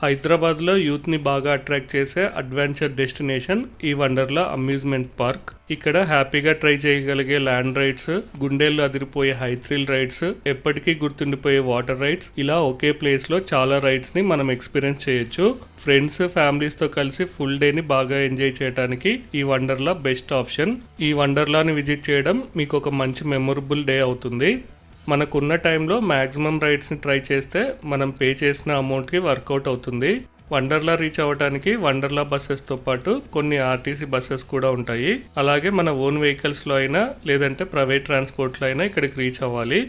హైదరాబాద్లో యూత్ని బాగా అట్రాక్ట్ చేసే అడ్వెంచర్ డెస్టినేషన్ ఈ వండర్లా అమ్యూజ్మెంట్ పార్క్. ఇక్కడ హ్యాపీగా ట్రై చేయగలిగే ల్యాండ్ రైడ్స్, గుండెల్లో అదిరిపోయే హై థ్రిల్ రైడ్స్, ఎప్పటికీ గుర్తుండిపోయే వాటర్ రైడ్స్, ఇలా ఒకే ప్లేస్లో చాలా రైడ్స్ని మనం ఎక్స్పీరియన్స్ చేయొచ్చు. ఫ్రెండ్స్, ఫ్యామిలీస్తో కలిసి ఫుల్ డేని బాగా ఎంజాయ్ చేయడానికి ఈ వండర్లా బెస్ట్ ఆప్షన్. ఈ వండర్లాని విజిట్ చేయడం మీకు ఒక మంచి మెమొరబుల్ డే అవుతుంది. మనకున్న టైంలో మ్యాక్సిమం రైడ్స్ని ట్రై చేస్తే మనం పే చేసిన అమౌంట్కి వర్కౌట్ అవుతుంది. వండర్లా రీచ్ అవ్వడానికి వండర్లా బస్సెస్తో పాటు కొన్ని ఆర్టీసీ బస్సెస్ కూడా ఉంటాయి. అలాగే మన ఓన్ వెహికల్స్లో అయినా లేదంటే ప్రైవేట్ ట్రాన్స్పోర్ట్లో అయినా ఇక్కడికి రీచ్ అవ్వాలి.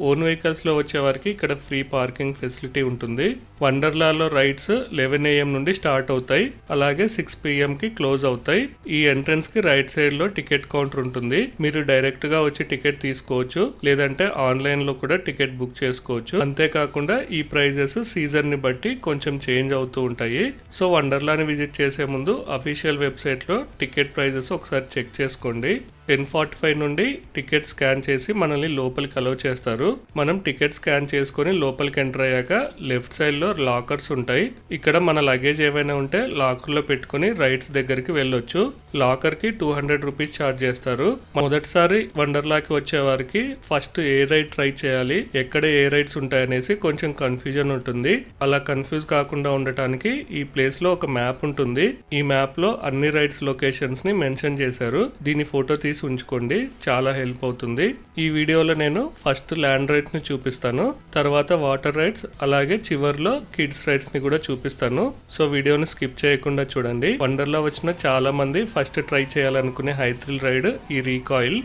ఓన్ వెహికల్స్లో వచ్చే వారికి ఇక్కడ ఫ్రీ పార్కింగ్ ఫెసిలిటీ ఉంటుంది. వండర్లాలో రైడ్స్ 11 AM నుండి స్టార్ట్ అవుతాయి, అలాగే 6 PM క్లోజ్ అవుతాయి. ఈ ఎంట్రన్స్ కి రైట్ సైడ్ లో టికెట్ కౌంటర్ ఉంటుంది. మీరు డైరెక్ట్ గా వచ్చి టికెట్ తీసుకోవచ్చు, లేదంటే ఆన్లైన్ లో కూడా టికెట్ బుక్ చేసుకోవచ్చు. అంతేకాకుండా ఈ ప్రైజెస్ సీజన్ ని బట్టి కొంచెం చేంజ్ అవుతూ ఉంటాయి. సో వండర్లాని విజిట్ చేసే ముందు అఫీషియల్ వెబ్సైట్ లో టికెట్ ప్రైజెస్ ఒకసారి చెక్ చేసుకోండి. 10:45 నుండి టికెట్ స్కాన్ చేసి మనల్ని లోపలికి అలౌ చేస్తారు. మనం టికెట్ స్కాన్ చేసుకుని లోపలికి ఎంటర్ అయ్యాక లెఫ్ట్ సైడ్ లో లాకర్స్ ఉంటాయి. ఇక్కడ మన లగేజ్ ఏమైనా ఉంటే లాకర్ లో పెట్టుకుని రైడ్స్ దగ్గరికి వెళ్ళొచ్చు. లాకర్ కి 200 రూపీస్ ఛార్జ్ చేస్తారు. మొదటిసారి వండర్లాకి వచ్చే వారికి ఫస్ట్ ఏ రైడ్ ట్రై చేయాలి, ఎక్కడ ఏ రైడ్స్ ఉంటాయనేసి కొంచెం కన్ఫ్యూజన్ ఉంటుంది. అలా కన్ఫ్యూజ్ కాకుండా ఉండటానికి ఈ ప్లేస్ లో ఒక మ్యాప్ ఉంటుంది. ఈ మ్యాప్ లో అన్ని రైడ్స్ లొకేషన్స్ ని మెన్షన్ చేశారు. దీని ఫోటో తీసి ఉంచుకోండి, చాలా హెల్ప్ అవుతుంది. ఈ వీడియోలో నేను ఫస్ట్ ల్యాండ్ రైడ్స్ ని చూపిస్తాను, తర్వాత వాటర్ రైడ్స్, అలాగే చివర్లో కిడ్స్ రైడ్స్ ని కూడా చూపిస్తాను. సో వీడియోని స్కిప్ చేయకుండా చూడండి. వండర్లా వచ్చిన చాలా మంది ఫస్ట్ ట్రై చేయాలనుకునే హై థ్రిల్ రైడ్ ఈ రీకాయిల్.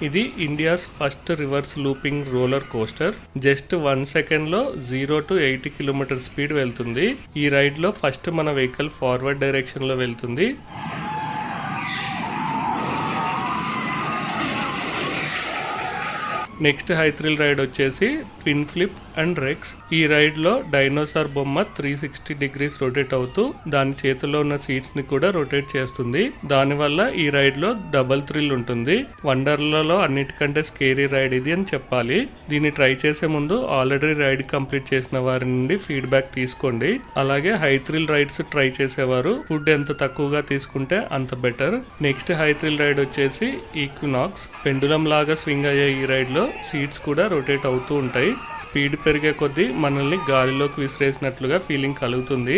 ఇది India's first reverse looping roller coaster. Just 1 సెకండ్లో 0 to 80 km స్పీడ్ వెళ్తుంది. ఈ రైడ్ లో ఫస్ట్ మన వెహికల్ ఫార్వర్డ్ డైరెక్షన్ లో వెళ్తుంది. నెక్స్ట్ హై థ్రిల్ రైడ్ వచ్చేసి ట్విన్ ఫ్లిప్ అండ్ రెక్స్. ఈ రైడ్ లో డైనోసార్ బొమ్మ 360 degrees రొటేట్ అవుతూ దాని చేతిలో ఉన్న సీట్స్ ని కూడా రొటేట్ చేస్తుంది. దానివల్ల ఈ రైడ్ లో డబల్ థ్రిల్ ఉంటుంది. వండర్లాలో అన్నిటికంటే స్కేరీ రైడ్ ఇది అని చెప్పాలి. దీన్ని ట్రై చేసే ముందు ఆల్రెడీ రైడ్ కంప్లీట్ చేసిన వారి నుండి ఫీడ్బ్యాక్ తీసుకోండి. అలాగే హై థ్రిల్ రైడ్స్ ట్రై చేసేవారు ఫుడ్ ఎంత తక్కువగా తీసుకుంటే అంత better. Next high thrill ride వచ్చేసి ఈక్వినాక్స్. పెండులం లాగా స్వింగ్ అయ్యే ఈ రైడ్ లో సీట్స్ కూడా రొటేట్ అవుతూ ఉంటాయి. స్పీడ్ పెరిగే కొద్దీ మనల్ని గాలిలోకి విసిరేసినట్లుగా ఫీలింగ్ కలుగుతుంది.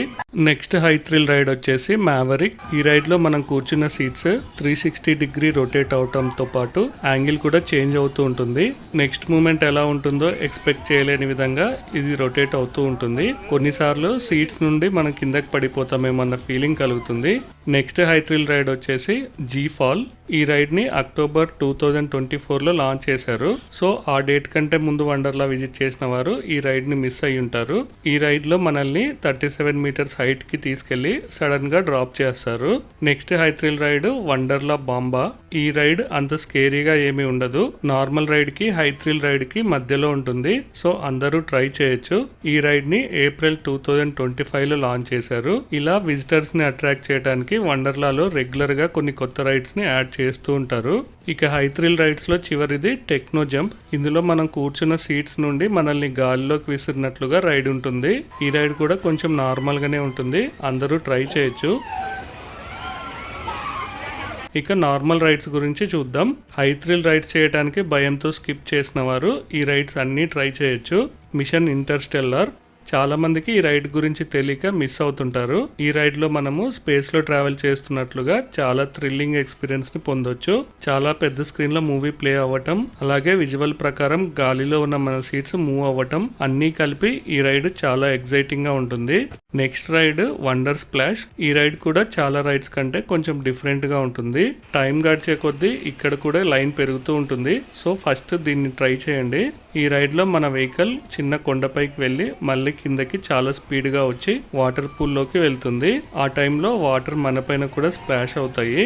నెక్స్ట్ హై థ్రిల్ రైడ్ వచ్చేసి మ్యావరిక్. ఈ రైడ్ లో మనం కూర్చున్న సీట్స్ 360 degree రొటేట్ అవటంతో పాటు యాంగిల్ కూడా చేంజ్ అవుతూ ఉంటుంది. నెక్స్ట్ మూమెంట్ ఎలా ఉంటుందో ఎక్స్పెక్ట్ చేయలేని విధంగా ఇది రొటేట్ అవుతూ ఉంటుంది. కొన్నిసార్లు సీట్స్ నుండి మనం కిందకి పడిపోతామేమన్న ఫీలింగ్ కలుగుతుంది. నెక్స్ట్ హై థ్రిల్ రైడ్ వచ్చేసి జీ ఫాల్. ఈ రైడ్ ని అక్టోబర్ 2024 లో లాంచ్ చేశారు. సో ఆ డేట్ కంటే ముందు వండర్లా విజిట్ చేసిన వారు ఈ రైడ్ ని మిస్ అయి ఉంటారు. ఈ రైడ్ లో మనల్ని 37 meters హైట్ కి తీసుకెళ్లి సడన్ గా డ్రాప్ చేస్తారు. Next high thrill ride Wonderla Bomba. ఈ రైడ్ అంత స్కేరీగా ఏమీ ఉండదు. నార్మల్ రైడ్ కి హై థ్రిల్ రైడ్ కి మధ్యలో ఉంటుంది. సో అందరూ ట్రై చేయొచ్చు. ఈ రైడ్ ని ఏప్రిల్ 2025 లో లాంచ్ చేశారు. ఇలా విజిటర్స్ ని అట్రాక్ట్ చేయడానికి వండర్లాలో రెగ్యులర్ గా కొన్ని కొత్త రైడ్స్ ని యాడ్ చేస్తూ ఉంటారు. ఇక హై థ్రిల్ రైడ్స్ లో చివరిది టెక్నో జంప్. ఇందులో మనం కూర్చున్న సీట్స్ నుండి మనల్ని గాలిలోకి విసిరినట్లుగా రైడ్ ఉంటుంది. ఈ రైడ్ కూడా కొంచెం నార్మల్ గానే ఉంటుంది, అందరూ ట్రై చేయొచ్చు. ఇక నార్మల్ రైడ్స్ గురించి చూద్దాం. హై థ్రిల్ రైడ్స్ చేయడానికి భయంతో స్కిప్ చేసిన వారు ఈ రైడ్స్ అన్నీ ట్రై చేయొచ్చు. Mission Interstellar. చాలా మందికి ఈ రైడ్ గురించి తెలియక మిస్ అవుతుంటారు. ఈ రైడ్ లో మనము స్పేస్ లో ట్రావెల్ చేస్తున్నట్లుగా చాలా థ్రిల్లింగ్ ఎక్స్పీరియన్స్ ని పొందొచ్చు. చాలా పెద్ద స్క్రీన్ లో మూవీ ప్లే అవ్వటం, అలాగే విజువల్ ప్రకారం గాలిలో ఉన్న మన సీట్స్ మూవ్ అవ్వటం అన్నీ కలిపి ఈ రైడ్ చాలా ఎక్సైటింగ్ గా ఉంటుంది. Next ride Wonder Splash. ఈ రైడ్ కూడా చాలా రైడ్స్ కంటే కొంచెం డిఫరెంట్ గా ఉంటుంది. టైం గడిచే కొద్దీ ఇక్కడ కూడా లైన్ పెరుగుతూ ఉంటుంది. సో ఫస్ట్ దీన్ని ట్రై చేయండి. ఈ రైడ్ లో మన వెహికల్ చిన్న కొండపైకి వెళ్ళి మళ్ళీ కిందకి చాలా స్పీడ్ గా వచ్చి వాటర్ పూల్ లోకి వెళ్తుంది. ఆ టైంలో వాటర్ మన పైన కూడా స్ప్లాష్ అవుతాయి.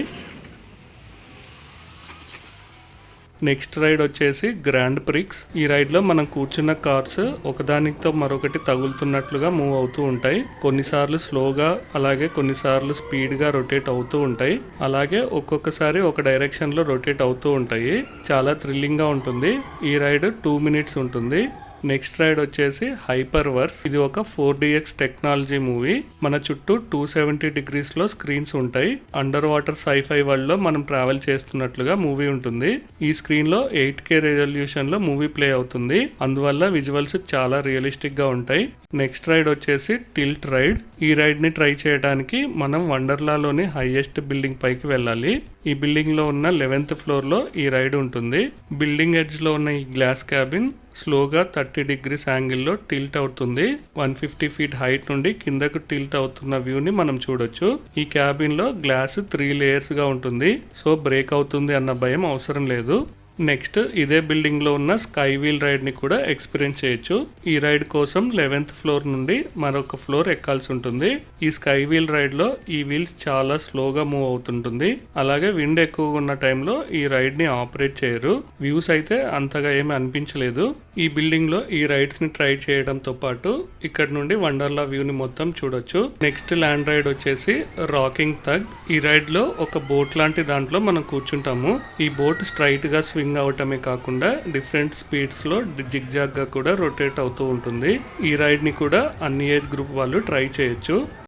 నెక్స్ట్ రైడ్ వచ్చేసి గ్రాండ్ ప్రిక్స్. ఈ రైడ్ లో మనం కూర్చున్న కార్స్ ఒకదానితో మరొకటి తగులుతున్నట్లుగా మూవ్ అవుతూ ఉంటాయి. కొన్నిసార్లు స్లోగా, అలాగే కొన్నిసార్లు స్పీడ్ గా రొటేట్ అవుతూ ఉంటాయి. అలాగే ఒక్కొక్కసారి ఒక డైరెక్షన్ లో రొటేట్ అవుతూ ఉంటాయి. చాలా థ్రిల్లింగ్ గా ఉంటుంది. ఈ రైడ్ 2 minutes ఉంటుంది. నెక్స్ట్ రైడ్ వచ్చేసి హైపర్ వర్స్. ఇది ఒక 4DX టెక్నాలజీ మూవీ. మన చుట్టూ 270 degrees లో స్క్రీన్స్ ఉంటాయి. అండర్ వాటర్ సైఫై వరల్డ్ లో మనం ట్రావెల్ చేస్తున్నట్లుగా మూవీ ఉంటుంది. ఈ స్క్రీన్ లో 8K రెజల్యూషన్ లో మూవీ ప్లే అవుతుంది. అందువల్ల విజువల్స్ చాలా రియలిస్టిక్ గా ఉంటాయి. నెక్స్ట్ రైడ్ వచ్చేసి టిల్ట్ రైడ్. ఈ రైడ్ ని ట్రై చేయడానికి మనం వండర్లాలోని హైయెస్ట్ బిల్డింగ్ పైకి వెళ్ళాలి. ఈ బిల్డింగ్ లో ఉన్న 11th ఫ్లోర్ లో ఈ రైడ్ ఉంటుంది. బిల్డింగ్ ఎడ్జ్ లో ఉన్న ఈ గ్లాస్ క్యాబిన్ స్లోగా 30 degrees యాంగిల్లో టిల్ట్ అవుతుంది. 150 feet హైట్ నుండి కిందకు టిల్ట్ అవుతున్న వ్యూని మనం చూడొచ్చు. ఈ క్యాబిన్ లో గ్లాస్ 3 layers గా ఉంటుంది. సో బ్రేక్ అవుతుంది అన్న భయం అవసరం లేదు. నెక్స్ట్ ఇదే బిల్డింగ్ లో ఉన్న స్కై వీల్ రైడ్ ని కూడా ఎక్స్పీరియన్స్ చేయొచ్చు. ఈ రైడ్ కోసం 11th ఫ్లోర్ నుండి మరొక ఫ్లోర్ ఎక్కాల్సి ఉంటుంది. ఈ స్కై వీల్ రైడ్ లో ఈ వీల్స్ చాలా స్లోగా మూవ్ అవుతుంటుంది. అలాగే విండ్ ఎక్కువగా ఉన్న టైంలో ఈ రైడ్ ని ఆపరేట్ చేయరు. వ్యూస్ అయితే అంతగా ఏమి అనిపించలేదు. ఈ బిల్డింగ్ లో ఈ రైడ్స్ ని ట్రై చేయడంతో పాటు ఇక్కడ నుండి వండర్లా వ్యూ ని మొత్తం చూడొచ్చు. నెక్స్ట్ ల్యాండ్ రైడ్ వచ్చేసి రాకింగ్ థగ్. ఈ రైడ్ లో ఒక బోట్ లాంటి దాంట్లో మనం కూర్చుంటాము. ఈ బోట్ స్ట్రైట్ గా స్వింగ్ అవటమే కాకుండా డిఫరెంట్ స్పీడ్స్ లో జిగ్జాగ్ గా కూడా రొటేట్ అవుతూ ఉంటుంది. ఈ రైడ్ ని కూడా అన్ని ఏజ్ గ్రూప్ వాళ్ళు ట్రై చేయొచ్చు.